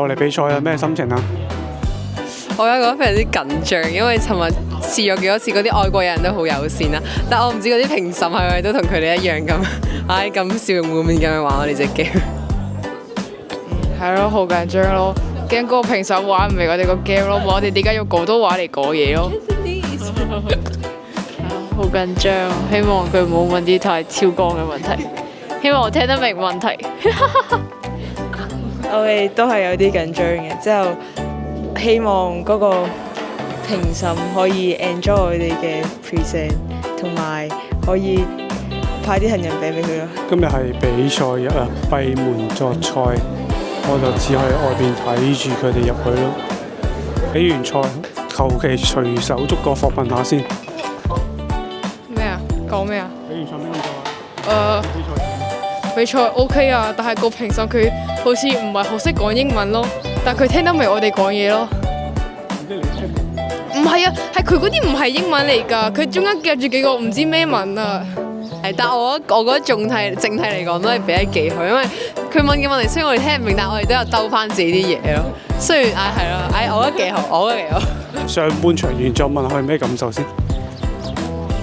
就嚟比賽啦，咩心情啊？我而家覺得非常之緊張，因為尋日試咗幾多次，嗰啲外國人都好友善啦，但我唔知嗰啲評審係咪都同佢哋一樣咁，咁笑容滿面咁樣玩我哋隻 game。係咯，好緊張咯，驚嗰個評審玩唔明我哋個 game 咯，我哋點解用廣東話嚟講嘢咯？好緊張，希望佢唔好問啲太超綱嘅問題，希望我聽得明問題。我哋都係有啲緊張嘅，之後希望嗰個評審可以 enjoy 我哋嘅 present， 同埋可以派啲杏仁餅俾佢咯。今日係比賽日啊，閉門作賽，我就只可以外邊睇住佢哋入去咯。比完賽，求其隨手捉個課問下先。咩啊？講咩啊？比完賽咩感覺啊？比賽 OK 啊，但係個評審佢好似唔係好識講英文咯，但係佢聽得明我哋講嘢咯。唔係啊，係佢嗰啲唔係英文嚟㗎，佢中間夾住幾個唔知咩文啊。但我覺得整體嚟講都係比得幾好，因為佢問嘅問題雖然我哋聽唔明，但係我哋都有兜翻自己啲嘢咯。雖然係咯，我覺得幾好，我覺得幾好。上半場完咗問下佢咩感受先？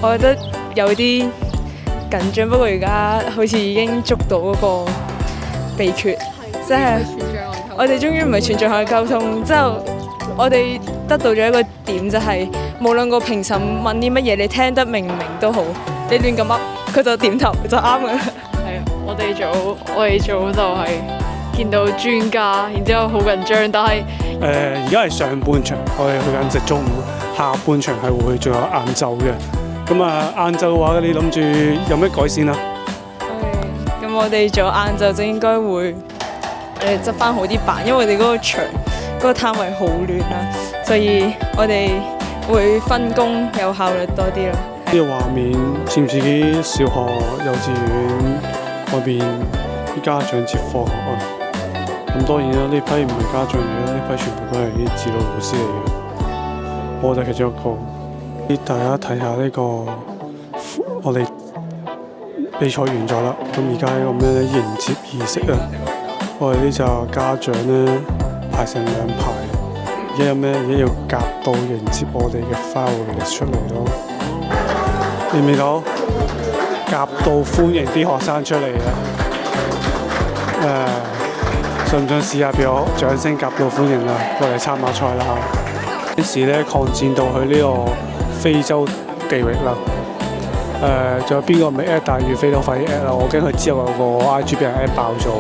我覺得有啲緊張，不過而家好似已經捉到嗰個秘訣，即係我哋終於唔係全障礙溝通，之後我哋得到咗一個點，就係無論個評審問啲乜嘢，你聽得明唔明都好，你亂咁噏，佢就點頭就啱㗎啦。係啊，我哋組就係見到專家，然之後好緊張，但係而家係上半場，我哋去緊食中午，下半場係會仲有晏晝嘅。咁啊，晏晝嘅話，你諗住有咩改善啊？咁我哋做晏晝就應該會執翻好啲板，因為我哋嗰個場嗰個攤位好亂啦，所以我哋會分工有效率多啲咯。呢個畫面似唔似啲小學、幼稚園外邊啲家長接放學啊？咁當然啦，呢批唔係家長嚟嘅，呢批全部都係啲指導老師嚟嘅。我就其中一個。大家睇下呢個，我哋比賽完咗啦。咁而家一個咩咧迎接儀式啊？我哋呢就家長咧排成兩排，而家有咩？而家要夾到迎接我哋嘅 file 出嚟咯。見唔見到？夾到歡迎啲學生出嚟啊！想唔想試下俾我掌聲夾到歡迎啊？過嚟參加賽啦！於是咧擴展到去呢個非洲地域啦，仲有邊個未 at？大嶼飛到快啲 at 啦！我驚佢之後有個 IG 俾人 at 爆咗。